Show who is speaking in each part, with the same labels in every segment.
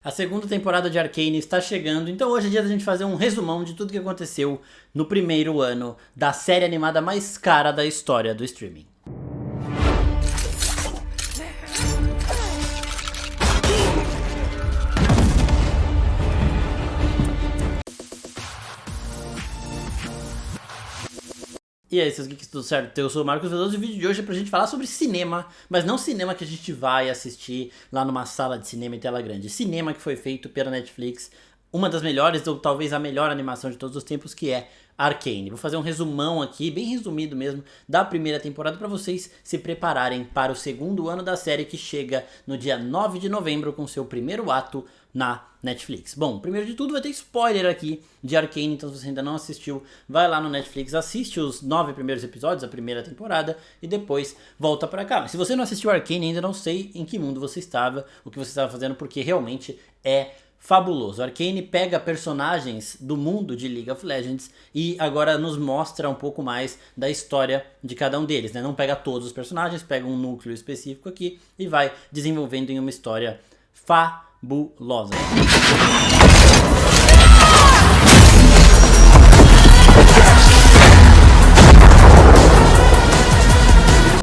Speaker 1: A segunda temporada de Arcane está chegando, então hoje é dia da gente fazer um resumão de tudo que aconteceu no primeiro ano da série animada mais cara da história do streaming. E aí, seus geeks, tudo certo? Eu sou o Marcos Veloso e o vídeo de hoje é pra gente falar sobre cinema, mas não cinema que a gente vai assistir lá numa sala de cinema em tela grande. Cinema que foi feito pela Netflix, uma das melhores ou talvez a melhor animação de todos os tempos, que é Arcane. Vou fazer um resumão aqui, bem resumido mesmo, da primeira temporada para vocês se prepararem para o segundo ano da série que chega no dia 9 de novembro com seu primeiro ato na Netflix. Bom, primeiro de tudo vai ter spoiler aqui de Arcane, então se você ainda não assistiu, vai lá no Netflix, assiste os 9 primeiros episódios da primeira temporada e depois volta pra cá. Mas se você não assistiu Arcane ainda, não sei em que mundo você estava, o que você estava fazendo, porque realmente é fabuloso. Arcane pega personagens do mundo de League of Legends e agora nos mostra um pouco mais da história de cada um deles, né? Não pega todos os personagens, pega um núcleo específico aqui e vai desenvolvendo em uma história fabulosa.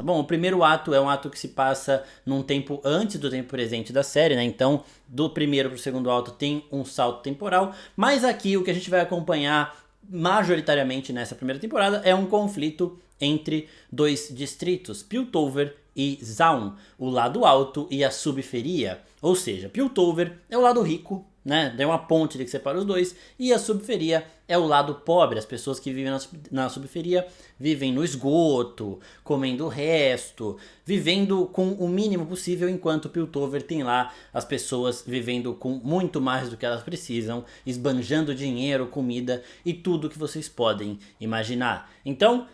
Speaker 1: Bom, o primeiro ato é um ato que se passa num tempo antes do tempo presente da série, né? Então, do primeiro pro segundo ato tem um salto temporal, mas aqui o que a gente vai acompanhar majoritariamente nessa primeira temporada é um conflito entre dois distritos, Piltover e Zaun, o lado alto e a subferia. Ou seja, Piltover é o lado rico, né? Tem uma ponte que separa os dois, e a subferia é o lado pobre. As pessoas que vivem na subferia vivem no esgoto, comendo o resto, vivendo com o mínimo possível, enquanto Piltover tem lá as pessoas vivendo com muito mais do que elas precisam, esbanjando dinheiro, comida e tudo que vocês podem imaginar. Então,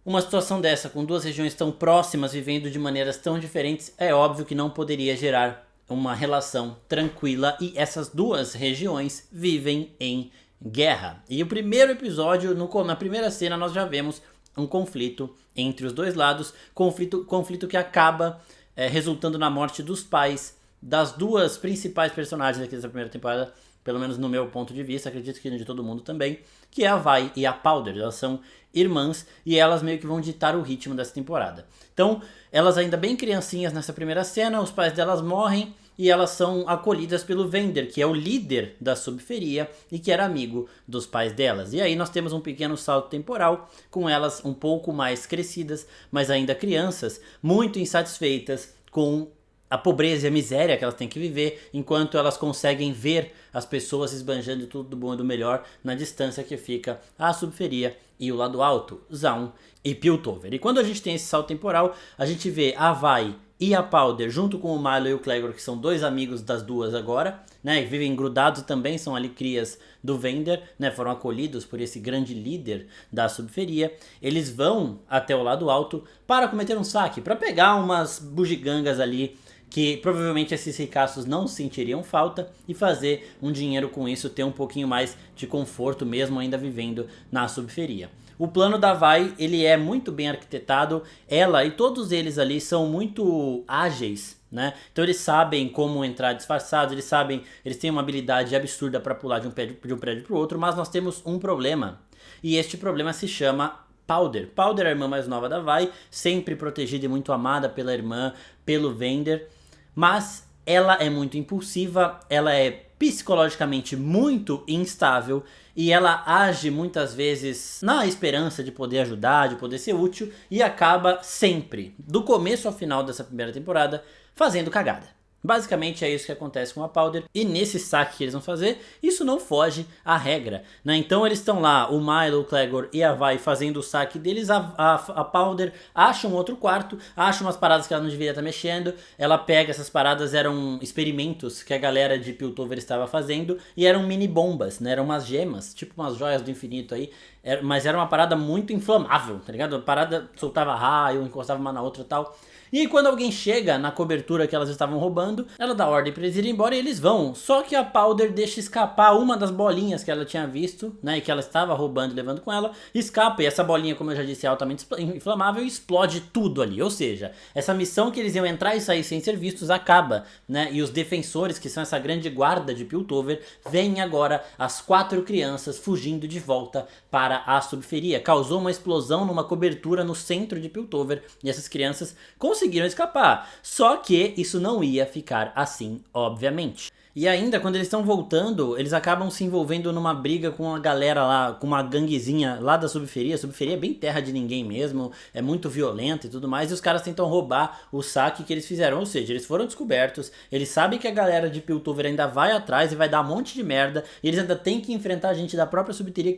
Speaker 1: uma situação dessa, com duas regiões tão próximas, vivendo de maneiras tão diferentes, é óbvio que não poderia gerar uma relação tranquila, e essas duas regiões vivem em guerra. E o primeiro episódio, na primeira cena, nós já vemos um conflito entre os dois lados, conflito que acaba resultando na morte dos pais das duas principais personagens aqui dessa primeira temporada, pelo menos no meu ponto de vista, acredito que de todo mundo também, que é a Vi e a Powder. Elas são irmãs e elas meio que vão ditar o ritmo dessa temporada. Então, elas ainda bem criancinhas nessa primeira cena, os pais delas morrem e elas são acolhidas pelo Vander, que é o líder da subferia e que era amigo dos pais delas. E aí nós temos um pequeno salto temporal, com elas um pouco mais crescidas, mas ainda crianças, muito insatisfeitas com a pobreza e a miséria que elas têm que viver, enquanto elas conseguem ver as pessoas esbanjando tudo do bom e do melhor na distância que fica a subferia e o lado alto, Zaun e Piltover. E quando a gente tem esse salto temporal, a gente vê a Vi e a Powder junto com o Milo e o Clegor, que são dois amigos das duas agora, né, que vivem grudados também, são ali crias do Vander, né, foram acolhidos por esse grande líder da subferia. Eles vão até o lado alto para cometer um saque, para pegar umas bugigangas ali que provavelmente esses ricaços não sentiriam falta, e fazer um dinheiro com isso, ter um pouquinho mais de conforto mesmo ainda vivendo na subferia. O plano da Vi, ele é muito bem arquitetado, ela e todos eles ali são muito ágeis, né? Então eles sabem como entrar disfarçados, eles têm uma habilidade absurda para pular de um prédio para o outro, mas nós temos um problema, e este problema se chama Powder. Powder é a irmã mais nova da Vi, sempre protegida e muito amada pela irmã, pelo Vander, mas ela é muito impulsiva, ela é psicologicamente muito instável e ela age muitas vezes na esperança de poder ajudar, de poder ser útil, e acaba sempre, do começo ao final dessa primeira temporada, fazendo cagada. Basicamente é isso que acontece com a Powder, e nesse saque que eles vão fazer, isso não foge à regra, né? Então eles estão lá, o Milo, o Clegor e a Vi fazendo o saque deles, a Powder acha um outro quarto, acha umas paradas que ela não deveria estar mexendo, ela pega essas paradas, eram experimentos que a galera de Piltover estava fazendo, e eram mini bombas, né? Eram umas gemas, tipo umas joias do infinito aí, Mas era uma parada muito inflamável, tá ligado? A parada soltava raio, encostava uma na outra e tal. E aí, quando alguém chega na cobertura que elas estavam roubando, ela dá ordem pra eles irem embora e eles vão. Só que a Powder deixa escapar uma das bolinhas que ela tinha visto, né, e que ela estava roubando e levando com ela, escapa. E essa bolinha, como eu já disse, é altamente inflamável e explode tudo ali. Ou seja, essa missão que eles iam entrar e sair sem ser vistos acaba, né? E os defensores, que são essa grande guarda de Piltover, veem agora as 4 crianças fugindo de volta para a subferia. Causou uma explosão numa cobertura no centro de Piltover e essas crianças conseguiram escapar. Só que isso não ia ficar assim, obviamente. E ainda, quando eles estão voltando, eles acabam se envolvendo numa briga com a galera lá, com uma ganguezinha lá da subferia. A subferia é bem terra de ninguém mesmo, é muito violenta e tudo mais, e os caras tentam roubar o saque que eles fizeram. Ou seja, eles foram descobertos, eles sabem que a galera de Piltover ainda vai atrás e vai dar um monte de merda, e eles ainda têm que enfrentar a gente da própria subferia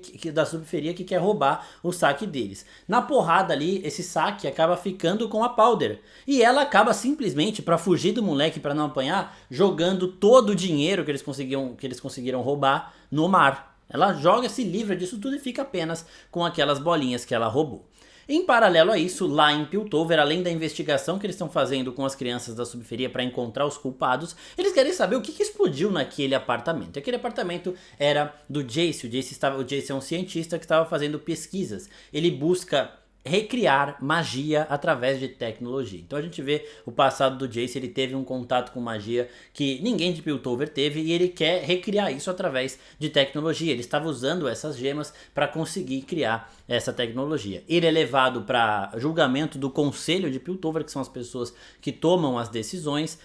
Speaker 1: que quer roubar o saque deles. Na porrada ali, esse saque acaba ficando com a Powder, e ela acaba simplesmente, pra fugir do moleque, pra não apanhar, jogando todo o dinheiro que eles conseguiram roubar no mar. Ela joga, se livra disso tudo e fica apenas com aquelas bolinhas que ela roubou. Em paralelo a isso, lá em Piltover, além da investigação que eles estão fazendo com as crianças da subferia para encontrar os culpados, eles querem saber o que explodiu naquele apartamento. Aquele apartamento era do Jace. O Jace é um cientista que estava fazendo pesquisas. Ele busca recriar magia através de tecnologia. Então a gente vê o passado do Jace, ele teve um contato com magia que ninguém de Piltover teve e ele quer recriar isso através de tecnologia. Ele estava usando essas gemas para conseguir criar essa tecnologia. Ele é levado para julgamento do Conselho de Piltover, que são as pessoas que tomam as decisões.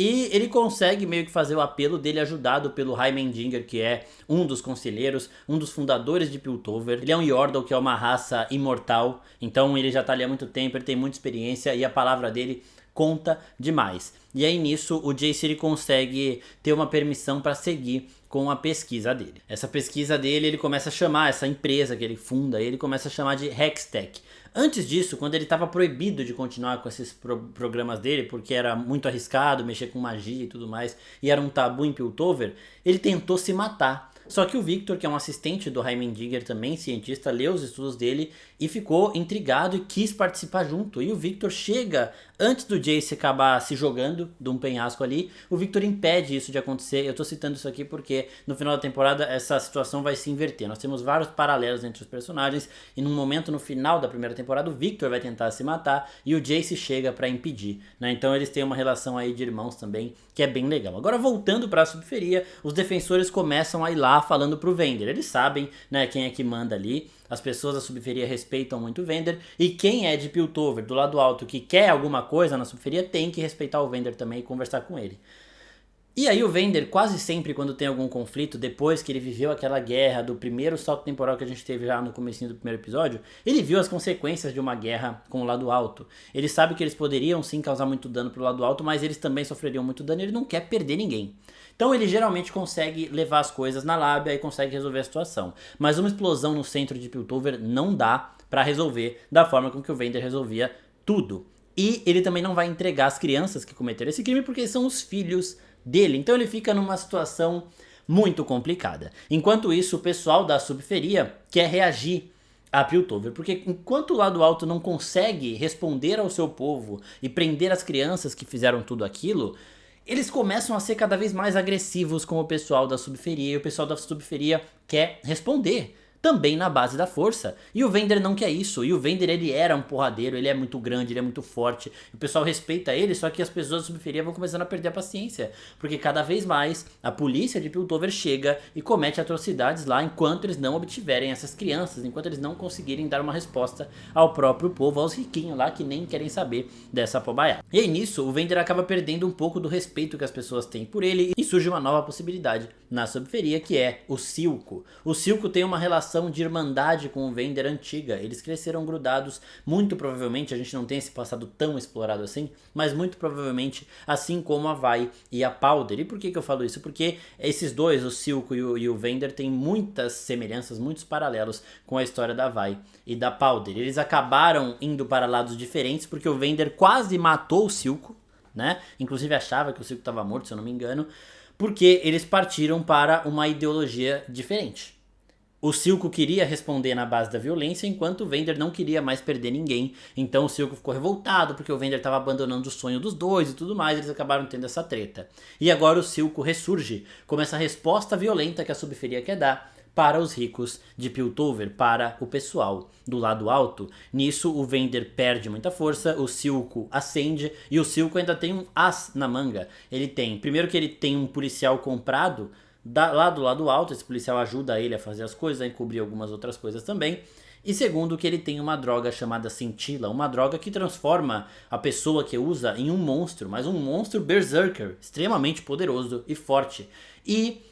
Speaker 1: E ele consegue meio que fazer o apelo dele, ajudado pelo Heimendinger, que é um dos conselheiros, um dos fundadores de Piltover. Ele é um Yordle, que é uma raça imortal, então ele já tá ali há muito tempo, ele tem muita experiência e a palavra dele conta demais. E aí nisso o Jace ele consegue ter uma permissão para seguir com a pesquisa dele. Essa pesquisa dele, ele começa a chamar essa empresa que ele funda, ele começa a chamar de Hextech. Antes disso, quando ele estava proibido de continuar com esses programas dele, porque era muito arriscado mexer com magia e tudo mais, e era um tabu em Piltover, ele tentou se matar. Só que o Victor, que é um assistente do Heimendinger também, cientista, leu os estudos dele e ficou intrigado e quis participar junto. E o Victor chega, antes do Jace acabar se jogando de um penhasco ali, o Victor impede isso de acontecer. Eu tô citando isso aqui porque no final da temporada essa situação vai se inverter. Nós temos vários paralelos entre os personagens e num momento no final da primeira temporada o Victor vai tentar se matar e o Jace chega pra impedir, né? Então eles têm uma relação aí de irmãos também que é bem legal. Agora voltando pra subferia, os defensores começam a ir lá falando pro Vander. Eles sabem, né, quem é que manda ali. As pessoas da subferia respeitam muito o Vander. E quem é de Piltover, do lado alto, que quer alguma coisa na subferia, tem que respeitar o Vander também e conversar com ele. E aí o Vander, quase sempre quando tem algum conflito, depois que ele viveu aquela guerra do primeiro salto temporal que a gente teve já no comecinho do primeiro episódio, ele viu as consequências de uma guerra com o lado alto. Ele sabe que eles poderiam sim causar muito dano pro lado alto, mas eles também sofreriam muito dano e ele não quer perder ninguém. Então ele geralmente consegue levar as coisas na lábia e consegue resolver a situação. Mas uma explosão no centro de Piltover não dá pra resolver da forma com que o Vander resolvia tudo. E ele também não vai entregar as crianças que cometeram esse crime porque são os filhos dele. Então ele fica numa situação muito complicada. Enquanto isso, o pessoal da subferia quer reagir a Piltover, porque enquanto o lado alto não consegue responder ao seu povo e prender as crianças que fizeram tudo aquilo, eles começam a ser cada vez mais agressivos com o pessoal da subferia, e o pessoal da subferia quer responder. Também na base da força. E o Vander não quer isso. E o Vander, ele era um porradeiro, ele é muito grande, ele é muito forte. O pessoal respeita ele, só que as pessoas da subferia vão começando a perder a paciência. Porque cada vez mais a polícia de Piltover chega e comete atrocidades lá enquanto eles não obtiverem essas crianças, enquanto eles não conseguirem dar uma resposta ao próprio povo, aos riquinhos lá que nem querem saber dessa pobaiada. E aí nisso, o Vander acaba perdendo um pouco do respeito que as pessoas têm por ele e surge uma nova possibilidade na subferia, que é o Silco. O Silco tem uma relação de irmandade com o Vander antiga. Eles cresceram grudados, muito provavelmente, a gente não tem esse passado tão explorado assim, mas muito provavelmente assim como a Vi e a Powder. E por que eu falo isso? Porque esses dois, o Silco e o Vander, têm muitas semelhanças, muitos paralelos com a história da Vi e da Powder. Eles acabaram indo para lados diferentes porque o Vander quase matou o Silco, né? Inclusive achava que o Silco estava morto, se eu não me engano, porque eles partiram para uma ideologia diferente. O Silco queria responder na base da violência, enquanto o Vander não queria mais perder ninguém. Então o Silco ficou revoltado porque o Vander estava abandonando o sonho dos dois e tudo mais. Eles acabaram tendo essa treta. E agora o Silco ressurge como essa resposta violenta que a Subferia quer dar para os ricos de Piltover, para o pessoal do lado alto. Nisso o Vander perde muita força, o Silco acende e o Silco ainda tem um as na manga. Ele tem, primeiro que ele tem um policial comprado lá do lado alto, esse policial ajuda ele a fazer as coisas, a encobrir algumas outras coisas também. E segundo, que ele tem uma droga chamada Cintila, uma droga que transforma a pessoa que usa em um monstro, mas um monstro berserker, extremamente poderoso e forte. E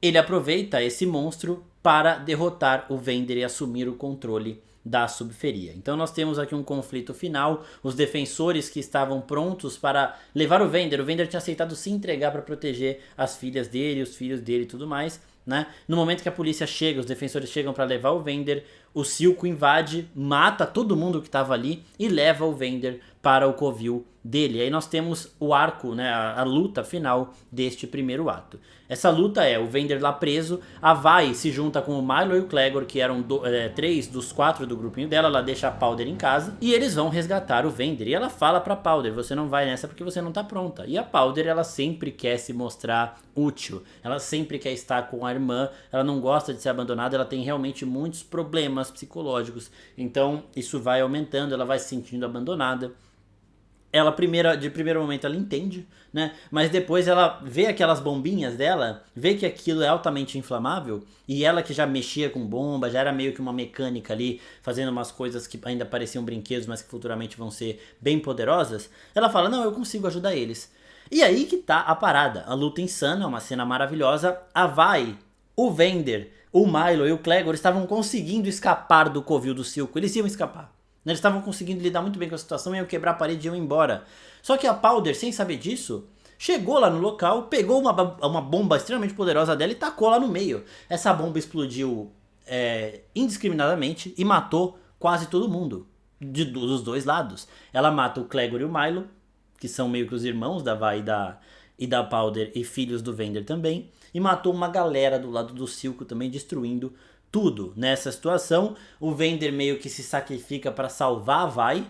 Speaker 1: ele aproveita esse monstro para derrotar o Vander e assumir o controle da Subferia. Então nós temos aqui um conflito final, os defensores que estavam prontos para levar o Vander tinha aceitado se entregar para proteger as filhas dele, os filhos dele e tudo mais, né? No momento que a polícia chega, os defensores chegam para levar o Vander, o Silco invade, mata todo mundo que estava ali e leva o Vander para o covil dele. E aí nós temos o arco, né, a luta final deste primeiro ato. Essa luta é o Vander lá preso, a Vi se junta com o Milo e o Clegor, que eram 3 dos 4 do grupinho dela, ela deixa a Powder em casa e eles vão resgatar o Vander. E ela fala pra Powder, você não vai nessa porque você não tá pronta. E a Powder, ela sempre quer se mostrar útil, ela sempre quer estar com a irmã, ela não gosta de ser abandonada, ela tem realmente muitos problemas psicológicos, então isso vai aumentando, ela vai se sentindo abandonada. Ela de primeiro momento ela entende, né? Mas depois ela vê aquelas bombinhas dela, vê que aquilo é altamente inflamável, e ela que já mexia com bomba, já era meio que uma mecânica ali, fazendo umas coisas que ainda pareciam brinquedos, mas que futuramente vão ser bem poderosas, ela fala, não, eu consigo ajudar eles. E aí que tá a parada, a luta insana, uma cena maravilhosa, a Vi, o Vander, o Milo e o Clegor estavam conseguindo escapar do covil do Silco, eles iam escapar. Eles estavam conseguindo lidar muito bem com a situação, iam quebrar a parede e iam embora. Só que a Powder, sem saber disso, chegou lá no local, pegou uma bomba extremamente poderosa dela e tacou lá no meio. Essa bomba explodiu indiscriminadamente e matou quase todo mundo, dos dois lados. Ela mata o Clegor e o Milo, que são meio que os irmãos da Vi e da Powder e filhos do Vander também, e matou uma galera do lado do Silco também, destruindo tudo. Nessa situação, o Vander meio que se sacrifica para salvar a Vi.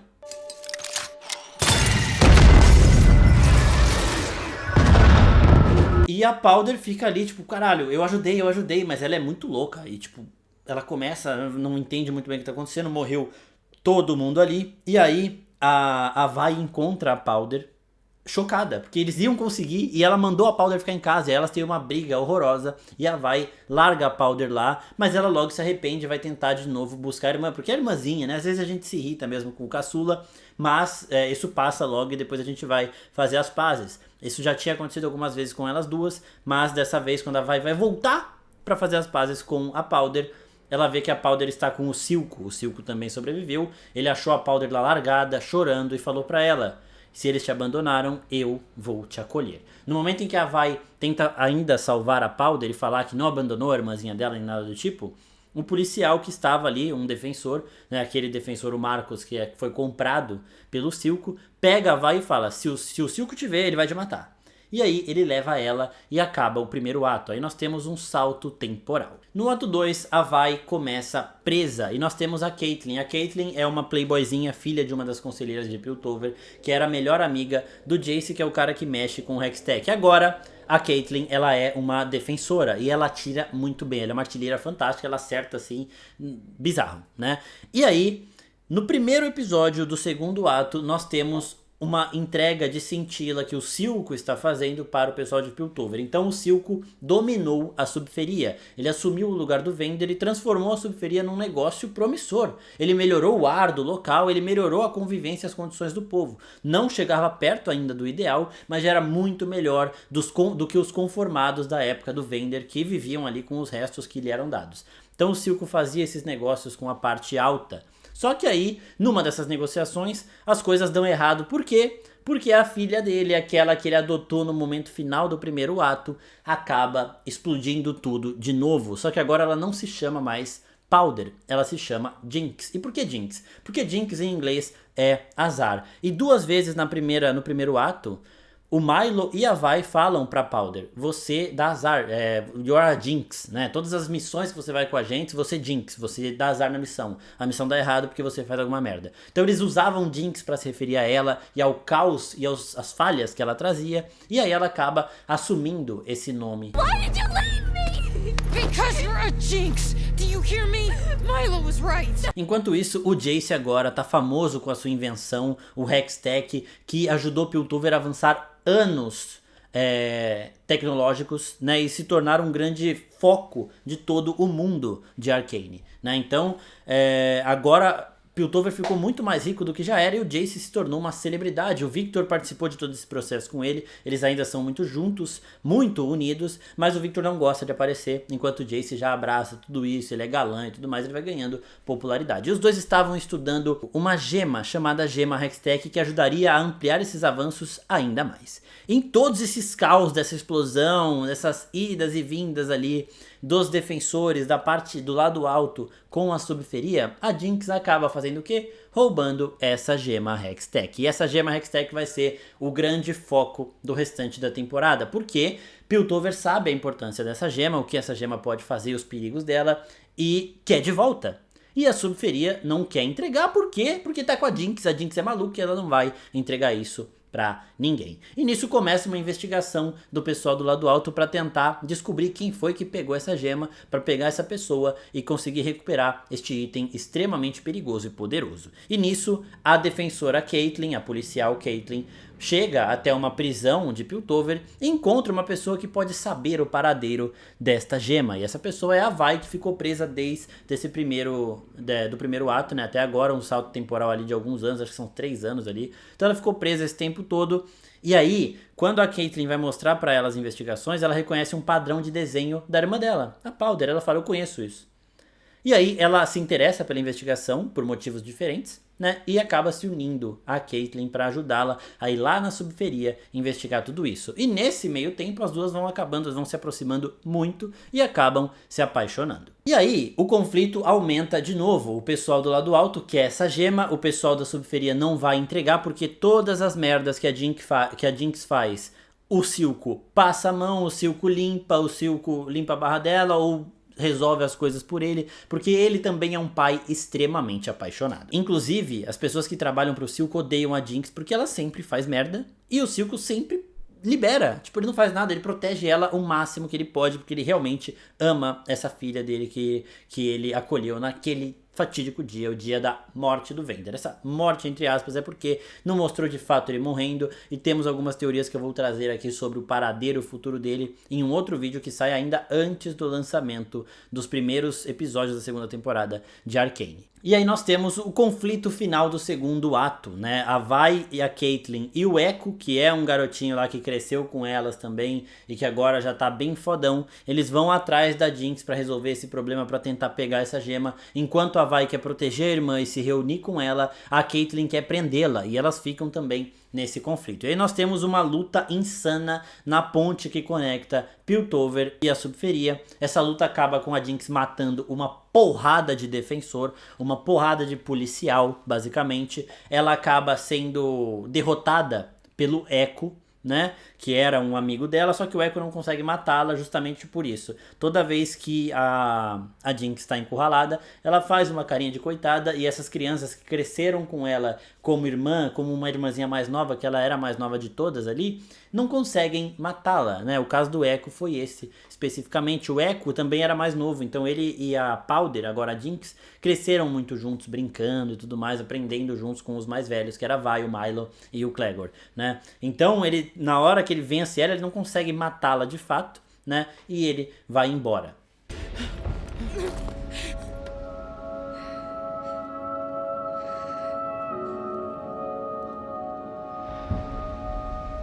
Speaker 1: E a Powder fica ali, tipo, caralho, eu ajudei, mas ela é muito louca. E, tipo, ela começa, não entende muito bem o que tá acontecendo, morreu todo mundo ali. E aí, a Vi encontra a Powder chocada, porque eles iam conseguir e ela mandou a Powder ficar em casa e elas têm uma briga horrorosa e a Vi larga a Powder lá, mas ela logo se arrepende e vai tentar de novo buscar a irmã, porque é a irmãzinha, né? Às vezes a gente se irrita mesmo com o caçula, mas isso passa logo e depois a gente vai fazer as pazes. Isso já tinha acontecido algumas vezes com elas duas, mas dessa vez quando a Vi vai voltar pra fazer as pazes com a Powder, ela vê que a Powder está com o Silco também sobreviveu, ele achou a Powder lá largada, chorando e falou pra ela, se eles te abandonaram, eu vou te acolher. No momento em que a Vi tenta ainda salvar a Powder e falar que não abandonou a irmãzinha dela nem nada do tipo, um policial que estava ali, um defensor, né, aquele defensor, o Marcos, que foi comprado pelo Silco, pega a Vi e fala, se o Silco te ver, ele vai te matar. E aí ele leva ela e acaba o primeiro ato. Aí nós temos um salto temporal. No ato 2, a Vi começa presa e nós temos a Caitlyn. A Caitlyn é uma playboyzinha, filha de uma das conselheiras de Piltover, que era a melhor amiga do Jace, que é o cara que mexe com o Hextech. Agora, a Caitlyn, ela é uma defensora e ela atira muito bem. Ela é uma artilheira fantástica, ela acerta assim, bizarro, né? E aí, no primeiro episódio do segundo ato, nós temos uma entrega de Cintila que o Silco está fazendo para o pessoal de Piltover. Então o Silco dominou a Subferia. Ele assumiu o lugar do Vander e transformou a Subferia num negócio promissor. Ele melhorou o ar do local, ele melhorou a convivência e as condições do povo. Não chegava perto ainda do ideal, mas já era muito melhor do que os conformados da época do Vander, que viviam ali com os restos que lhe eram dados. Então o Silco fazia esses negócios com a parte alta. Só que aí, numa dessas negociações, as coisas dão errado. Por quê? Porque a filha dele, aquela que ele adotou no momento final do primeiro ato, acaba explodindo tudo de novo. Só que agora ela não se chama mais Powder, ela se chama Jinx. E por que Jinx? Porque Jinx em inglês é azar. E duas vezes no primeiro ato, o Milo e a Vi falam pra Powder, você dá azar, you are a Jinx, né? Todas as missões que você vai com a gente, você Jinx, você dá azar na missão. A missão dá errado porque você faz alguma merda. Então eles usavam Jinx pra se referir a ela e ao caos e às falhas que ela trazia. E aí ela acaba assumindo esse nome.
Speaker 2: Why did you leave me? Because you're a Jinx. Do you hear me? Milo was right.
Speaker 1: Enquanto isso, o Jace agora tá famoso com a sua invenção, o Hextech, que ajudou Piltover a avançar anos tecnológicos, né, e se tornar um grande foco de todo o mundo de Arcane, né? Então, agora Piltover ficou muito mais rico do que já era e o Jace se tornou uma celebridade. O Victor participou de todo esse processo com ele, eles ainda são muito juntos, muito unidos, mas o Victor não gosta de aparecer, enquanto o Jace já abraça tudo isso, ele é galã e tudo mais, ele vai ganhando popularidade. E os dois estavam estudando uma gema chamada Gema Hextech que ajudaria a ampliar esses avanços ainda mais. Em todos esses caos dessa explosão, dessas idas e vindas ali dos defensores da parte do lado alto com a subferia, a Jinx acaba fazendo o quê? Roubando essa Gema Hextech. E essa Gema Hextech vai ser o grande foco do restante da temporada, porque Piltover sabe a importância dessa gema, o que essa gema pode fazer, os perigos dela, e quer de volta. E a subferia não quer entregar, por quê? Porque tá com a Jinx é maluca e ela não vai entregar isso pra ninguém. E nisso começa uma investigação do pessoal do lado alto para tentar descobrir quem foi que pegou essa gema, para pegar essa pessoa e conseguir recuperar este item extremamente perigoso e poderoso. E nisso a defensora Caitlyn, a policial Caitlyn, chega até uma prisão de Piltover e encontra uma pessoa que pode saber o paradeiro desta gema. E essa pessoa é a Vi, que ficou presa desde esse do primeiro ato, né? Até agora, um salto temporal ali de alguns anos, acho que são 3 anos ali. Então ela ficou presa esse tempo todo. E aí, quando a Caitlyn vai mostrar pra ela as investigações, ela reconhece um padrão de desenho da irmã dela, a Powder. Ela fala, eu conheço isso. E aí ela se interessa pela investigação por motivos diferentes, né? E acaba se unindo a Caitlyn para ajudá-la a ir lá na subferia investigar tudo isso. E nesse meio tempo as duas vão se aproximando muito e acabam se apaixonando. E aí o conflito aumenta de novo. O pessoal do lado alto quer essa gema, o pessoal da subferia não vai entregar porque todas as merdas que a Jinx faz, o Silco passa a mão, o Silco limpa a barra dela ou resolve as coisas por ele, porque ele também é um pai extremamente apaixonado. Inclusive, as pessoas que trabalham pro Silco odeiam a Jinx porque ela sempre faz merda e o Silco sempre libera, tipo, ele não faz nada, ele protege ela o máximo que ele pode, porque ele realmente ama essa filha dele que ele acolheu naquele fatídico dia, o dia da morte do Vander. Essa morte, entre aspas, é porque não mostrou de fato ele morrendo, e temos algumas teorias que eu vou trazer aqui sobre o paradeiro, o futuro dele, em um outro vídeo que sai ainda antes do lançamento dos primeiros episódios da segunda temporada de Arcane. E aí nós temos o conflito final do segundo ato, né? A Vi e a Caitlyn e o Echo, que é um garotinho lá que cresceu com elas também e que agora já tá bem fodão, eles vão atrás da Jinx pra resolver esse problema, pra tentar pegar essa gema, enquanto a Vi quer proteger a irmã e se reunir com ela, a Caitlyn quer prendê-la, e elas ficam também nesse conflito. E aí nós temos uma luta insana na ponte que conecta Piltover e a subferia. Essa luta acaba com a Jinx matando uma porrada de defensor, uma porrada de policial, basicamente. Ela acaba sendo derrotada pelo Echo, né, que era um amigo dela, só que o Echo não consegue matá-la justamente por isso. Toda vez que a Jinx está encurralada, ela faz uma carinha de coitada, e essas crianças que cresceram com ela como irmã, como uma irmãzinha mais nova, que ela era a mais nova de todas ali, não conseguem matá-la, né? O caso do Echo foi esse, especificamente. O Echo também era mais novo, então ele e a Powder, agora a Jinx, cresceram muito juntos, brincando e tudo mais, aprendendo juntos com os mais velhos, que era a Vi, o Milo e o Clegor, né? Então ele, na hora que ele vence ela, ele não consegue matá-la de fato, né? E ele vai embora.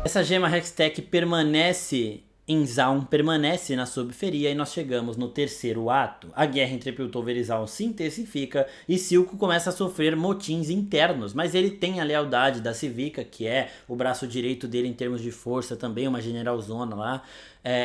Speaker 1: Essa gema Hextech permanece em Zaun, permanece na subferia, e nós chegamos no terceiro ato. A guerra entre Piltover e Zaun se intensifica e Silco começa a sofrer motins internos, mas ele tem a lealdade da Civica, que é o braço direito dele em termos de força, também uma generalzona lá.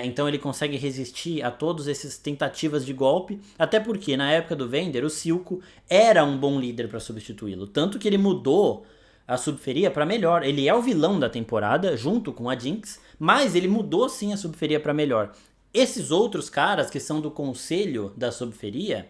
Speaker 1: Então ele consegue resistir a todas essas tentativas de golpe, até porque na época do Vander o Silco era um bom líder para substituí-lo, tanto que ele mudou a Subferia pra melhor. Ele é o vilão da temporada, junto com a Jinx, mas ele mudou sim a Subferia pra melhor. Esses outros caras que são do conselho da Subferia,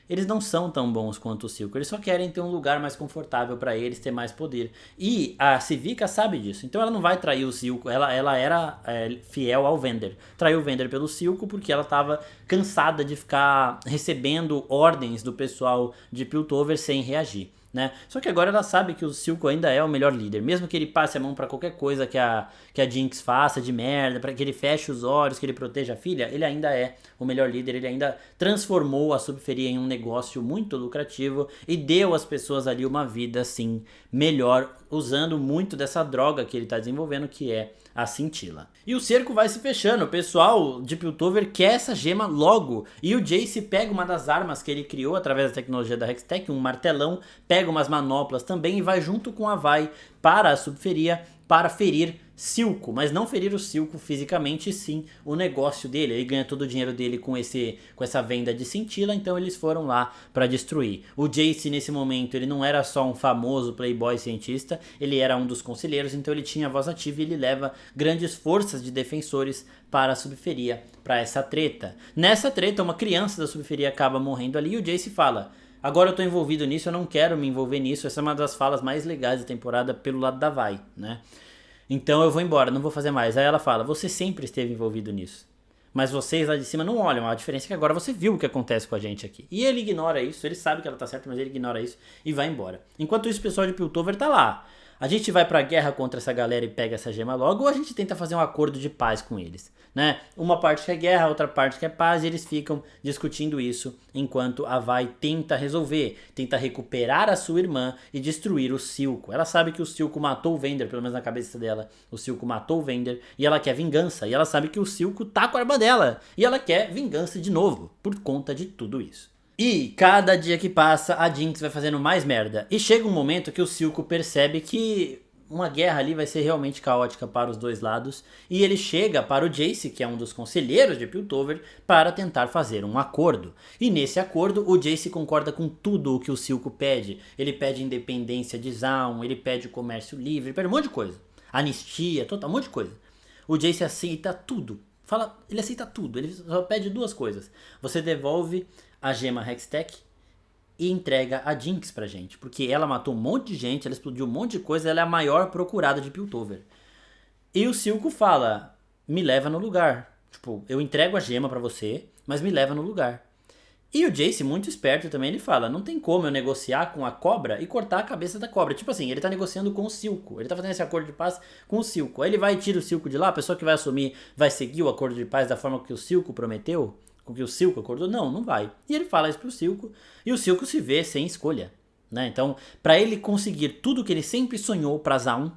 Speaker 1: eles não são tão bons quanto o Silco. Eles só querem ter um lugar mais confortável pra eles, ter mais poder. E a Civica sabe disso. Então ela não vai trair o Silco. Ela era fiel ao Vander. Traiu o Vander pelo Silco porque ela tava cansada de ficar recebendo ordens do pessoal de Piltover sem reagir. Né? Só que agora ela sabe que o Silco ainda é o melhor líder. Mesmo que ele passe a mão pra qualquer coisa que a Jinx faça de merda, pra que ele feche os olhos, que ele proteja a filha, ele ainda é o melhor líder. Ele ainda transformou a Subferia em um negócio muito lucrativo e deu às pessoas ali uma vida assim melhor, usando muito dessa droga que ele tá desenvolvendo, que é a cintila. E o cerco vai se fechando, o pessoal de Piltover quer essa gema logo, e o Jayce pega uma das armas que ele criou através da tecnologia da Hextech, um martelão, pega umas manoplas também e vai junto com a Vi para a Subferia para ferir Silco, mas não ferir o Silco fisicamente, e sim o negócio dele. Ele ganha todo o dinheiro dele com essa venda de cintila, então eles foram lá para destruir. O Jayce nesse momento, ele não era só um famoso playboy cientista, ele era um dos conselheiros, então ele tinha voz ativa e ele leva grandes forças de defensores para a Subferia, para essa treta. Nessa treta, uma criança da Subferia acaba morrendo ali e o Jayce fala: agora eu tô envolvido nisso, eu não quero me envolver nisso. Essa é uma das falas mais legais da temporada pelo lado da Vi, né? Então eu vou embora, não vou fazer mais. Aí ela fala: você sempre esteve envolvido nisso, mas vocês lá de cima não olham. A diferença é que agora você viu o que acontece com a gente aqui. E ele ignora isso, ele sabe que ela tá certa, mas ele ignora isso e vai embora. Enquanto isso, o pessoal de Piltover tá lá. A gente vai pra guerra contra essa galera e pega essa gema logo, ou a gente tenta fazer um acordo de paz com eles, né? Uma parte quer guerra, outra parte quer paz, e eles ficam discutindo isso enquanto a Vi tenta resolver, tenta recuperar a sua irmã e destruir o Silco. Ela sabe que o Silco matou o Vander, pelo menos na cabeça dela, o Silco matou o Vander, e ela quer vingança, e ela sabe que o Silco tá com a arma dela, e ela quer vingança de novo, por conta de tudo isso. E cada dia que passa, a Jinx vai fazendo mais merda. E chega um momento que o Silco percebe que uma guerra ali vai ser realmente caótica para os dois lados. E ele chega para o Jayce, que é um dos conselheiros de Piltover, para tentar fazer um acordo. E nesse acordo, o Jayce concorda com tudo o que o Silco pede. Ele pede independência de Zaun, ele pede comércio livre, ele pede um monte de coisa. Anistia, total, um monte de coisa. O Jayce aceita tudo. Ele aceita tudo, ele só pede duas coisas. Você devolve a gema Hextech e entrega a Jinx pra gente, porque ela matou um monte de gente, ela explodiu um monte de coisa, ela é a maior procurada de Piltover. E o Silco fala: me leva no lugar. Tipo, eu entrego a gema pra você, mas me leva no lugar. E o Jayce, muito esperto também, ele fala: não tem como eu negociar com a cobra e cortar a cabeça da cobra. Tipo assim, ele tá negociando com o Silco, ele tá fazendo esse acordo de paz com o Silco. Aí ele vai e tira o Silco de lá, a pessoa que vai assumir vai seguir o acordo de paz da forma que o Silco prometeu? Com que o Silco acordou? Não, não vai. E ele fala isso pro Silco, e o Silco se vê sem escolha, né? Então, pra ele conseguir tudo que ele sempre sonhou pra Zaun,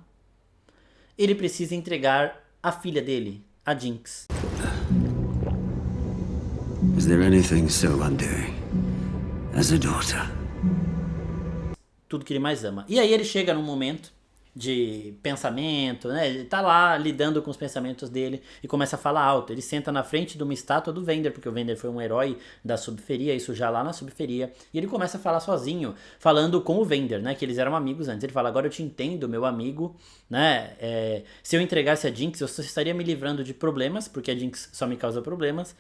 Speaker 1: ele precisa entregar a filha dele, a Jinx.
Speaker 3: Is there anything so undoing as a daughter?
Speaker 1: Tudo que ele mais ama. E aí ele chega num momento de pensamento, né? Ele tá lá lidando com os pensamentos dele e começa a falar alto. Ele senta na frente de uma estátua do Vander, porque o Vander foi um herói da Subferia, isso já lá na Subferia, e ele começa a falar sozinho, falando com o Vander, né? Que eles eram amigos antes. Ele fala: agora eu te entendo, meu amigo, né? Se eu entregasse a Jinx, eu só estaria me livrando de problemas, porque a Jinx só me causa problemas,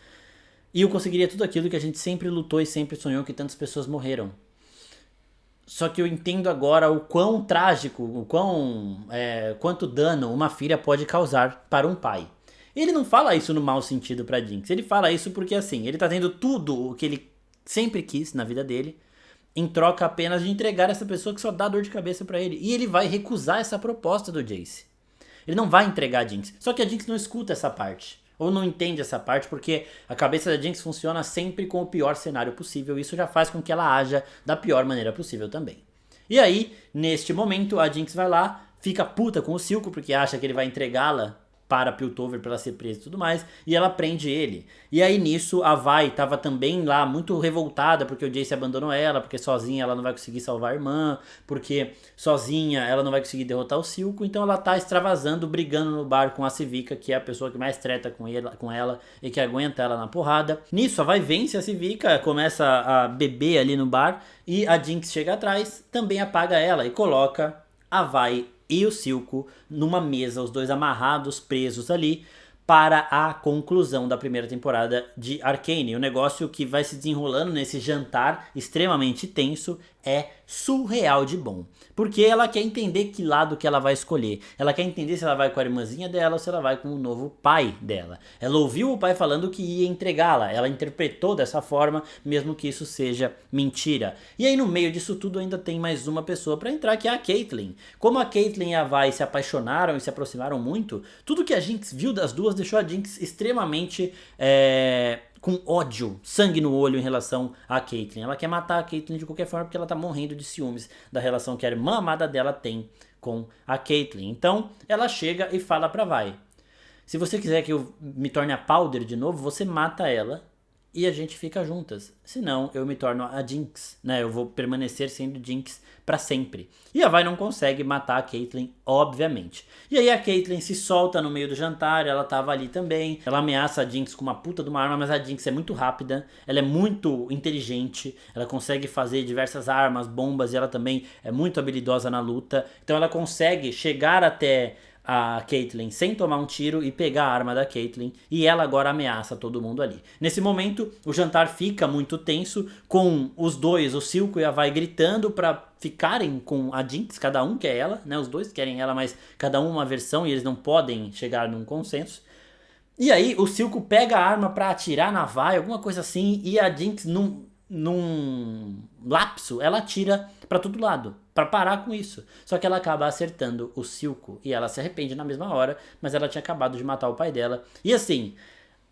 Speaker 1: e eu conseguiria tudo aquilo que a gente sempre lutou e sempre sonhou, que tantas pessoas morreram. Só que eu entendo agora o quão trágico, quanto dano uma filha pode causar para um pai. Ele não fala isso no mau sentido pra Jinx. Ele fala isso porque, assim, ele tá tendo tudo o que ele sempre quis na vida dele, em troca apenas de entregar essa pessoa que só dá dor de cabeça pra ele. E ele vai recusar essa proposta do Jayce. Ele não vai entregar a Jinx. Só que a Jinx não escuta essa parte. Ou não entende essa parte, porque a cabeça da Jinx funciona sempre com o pior cenário possível. E isso já faz com que ela haja da pior maneira possível também. E aí, neste momento, a Jinx vai lá, fica puta com o Silco, porque acha que ele vai entregá-la para Piltover pra ela ser presa e tudo mais, e ela prende ele. E aí nisso a Vi tava também lá muito revoltada porque o Jayce abandonou ela, porque sozinha ela não vai conseguir salvar a irmã, porque sozinha ela não vai conseguir derrotar o Silco, então ela tá extravasando, brigando no bar com a Civica, que é a pessoa que mais treta com ela e que aguenta ela na porrada. Nisso a Vi vence a Civica, começa a beber ali no bar, e a Jinx chega atrás, também apaga ela e coloca a Vi e o Silco numa mesa, os dois amarrados, presos ali, para a conclusão da primeira temporada de Arcane. O negócio que vai se desenrolando nesse jantar extremamente tenso é surreal de bom. Porque ela quer entender que lado que ela vai escolher. Ela quer entender se ela vai com a irmãzinha dela ou se ela vai com o novo pai dela. Ela ouviu o pai falando que ia entregá-la. Ela interpretou dessa forma, mesmo que isso seja mentira. E aí no meio disso tudo ainda tem mais uma pessoa pra entrar, que é a Caitlyn. Como a Caitlyn e a Vi se apaixonaram e se aproximaram muito, tudo que a Jinx viu das duas deixou a Jinx extremamente com ódio, sangue no olho em relação a Caitlyn. Ela quer matar a Caitlyn de qualquer forma porque ela tá morrendo de ciúmes da relação que a irmã amada dela tem com a Caitlyn. Então ela chega e fala pra Vi: se você quiser que eu me torne a Powder de novo, você mata ela e a gente fica juntas. Senão eu me torno a Jinx, né? Eu vou permanecer sendo Jinx pra sempre. E a Vi não consegue matar a Caitlyn, obviamente. E aí a Caitlyn se solta no meio do jantar, ela tava ali também. Ela ameaça a Jinx com uma puta de uma arma, mas a Jinx é muito rápida, ela é muito inteligente, ela consegue fazer diversas armas, bombas, e ela também é muito habilidosa na luta. Então ela consegue chegar até a Caitlyn sem tomar um tiro e pegar a arma da Caitlyn, e ela agora ameaça todo mundo ali. Nesse momento, o jantar fica muito tenso, com os dois, o Silco e a Vi, gritando pra ficarem com a Jinx, cada um quer ela, né? Os dois querem ela, mas cada um uma versão e eles não podem chegar num consenso. E aí o Silco pega a arma pra atirar na Vi, alguma coisa assim, e a Jinx num lapso, ela atira pra todo lado, pra parar com isso. Só que ela acaba acertando o Silco e ela se arrepende na mesma hora, mas ela tinha acabado de matar o pai dela. E assim,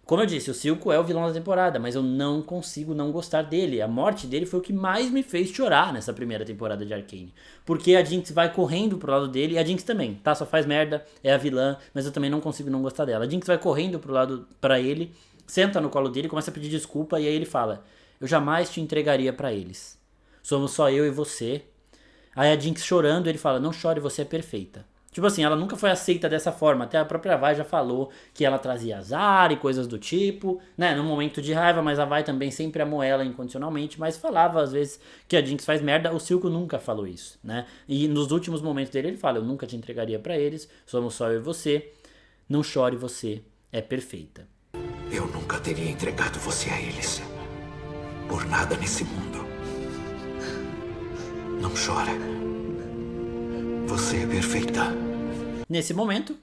Speaker 1: como eu disse, o Silco é o vilão da temporada, mas eu não consigo não gostar dele. A morte dele foi o que mais me fez chorar nessa primeira temporada de Arcane. Porque a Jinx vai correndo pro lado dele, e a Jinx também, tá? Só faz merda, é a vilã, mas eu também não consigo não gostar dela. A Jinx vai correndo pro lado pra ele, senta no colo dele, começa a pedir desculpa, e aí ele fala: eu jamais te entregaria pra eles. Somos só eu e você. Aí a Jinx chorando, ele fala: não chore, você é perfeita. Tipo assim, ela nunca foi aceita dessa forma. Até a própria Vi já falou que ela trazia azar e coisas do tipo, né? No momento de raiva, mas a Vi também sempre amou ela incondicionalmente, mas falava às vezes que a Jinx faz merda. O Silco nunca falou isso, né? E nos últimos momentos dele ele fala: eu nunca te entregaria pra eles, somos só eu e você. Não chore, você é perfeita.
Speaker 4: Eu nunca teria entregado você a eles. Por nada nesse mundo. Não chora. Você é perfeita.
Speaker 1: Nesse momento,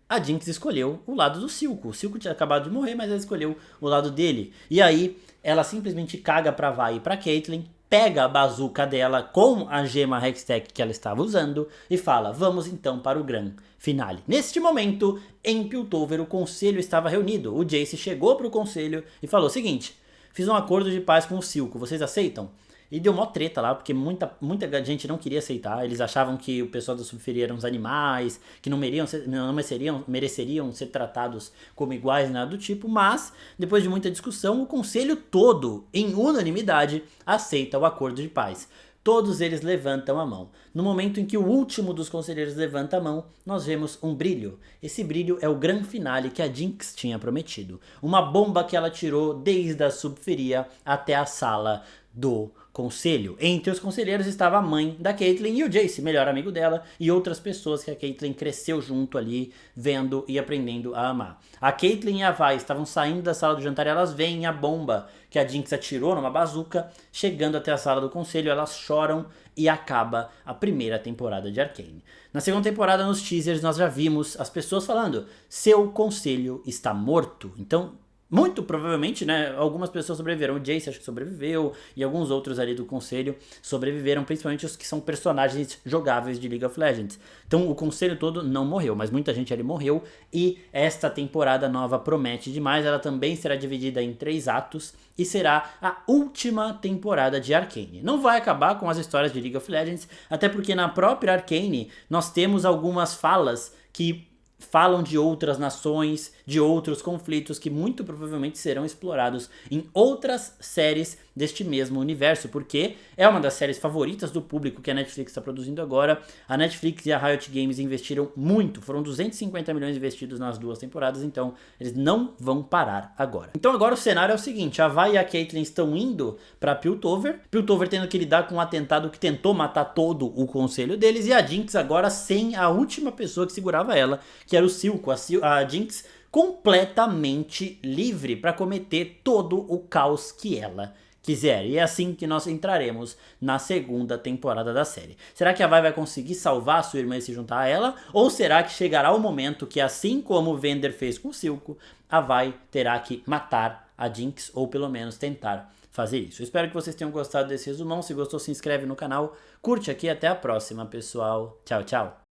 Speaker 1: a Jinx escolheu o lado do Silco. O Silco tinha acabado de morrer, mas ela escolheu o lado dele. E aí, ela simplesmente caga pra Vi e pra Caitlyn, pega a bazuca dela com a gema Hextech que ela estava usando e fala: vamos então para o Gran Finale. Neste momento, em Piltover, o conselho estava reunido. O Jace chegou pro conselho e falou o seguinte: fiz um acordo de paz com o Silco, vocês aceitam? E deu mó treta lá, porque muita gente não queria aceitar. Eles achavam que o pessoal da Subferia eram uns animais, que não mereceriam ser tratados como iguais, nada do tipo. Mas, depois de muita discussão, o conselho todo, em unanimidade, aceita o acordo de paz. Todos eles levantam a mão. No momento em que o último dos conselheiros levanta a mão, nós vemos um brilho. Esse brilho é o Gran Finale que a Jinx tinha prometido. Uma bomba que ela tirou desde a Subferia até a sala do conselho. Entre os conselheiros estava a mãe da Caitlyn e o Jace, melhor amigo dela, e outras pessoas que a Caitlyn cresceu junto ali, vendo e aprendendo a amar. A Caitlyn e a Vi estavam saindo da sala do jantar e elas veem a bomba que a Jinx atirou numa bazuca, chegando até a sala do conselho, elas choram e acaba a primeira temporada de Arcane. Na segunda temporada, nos teasers, nós já vimos as pessoas falando: seu conselho está morto. Então, muito provavelmente, né, algumas pessoas sobreviveram. O Jace acho que sobreviveu, e alguns outros ali do conselho sobreviveram, principalmente os que são personagens jogáveis de League of Legends. Então o conselho todo não morreu, mas muita gente ali morreu, e esta temporada nova promete demais. Ela também será dividida em 3 atos, e será a última temporada de Arcane. Não vai acabar com as histórias de League of Legends, até porque na própria Arcane nós temos algumas falas que falam de outras nações, de outros conflitos que muito provavelmente serão explorados em outras séries deste mesmo universo, porque é uma das séries favoritas do público que a Netflix está produzindo agora. A Netflix e a Riot Games investiram muito, foram 250 milhões investidos nas 2 temporadas, então eles não vão parar agora. Então agora o cenário é o seguinte, a Vi e a Caitlyn estão indo para Piltover tendo que lidar com um atentado que tentou matar todo o conselho deles, e a Jinx agora sem a última pessoa que segurava ela, que era o Silco. A Jinx completamente livre para cometer todo o caos que ela quiser. E é assim que nós entraremos na segunda temporada da série. Será que a Vi vai conseguir salvar a sua irmã e se juntar a ela? Ou será que chegará o momento que, assim como o Vander fez com o Silco, a Vi terá que matar a Jinx, ou pelo menos tentar fazer isso? Eu espero que vocês tenham gostado desse resumão. Se gostou, se inscreve no canal, curte aqui, até a próxima, pessoal. Tchau, tchau.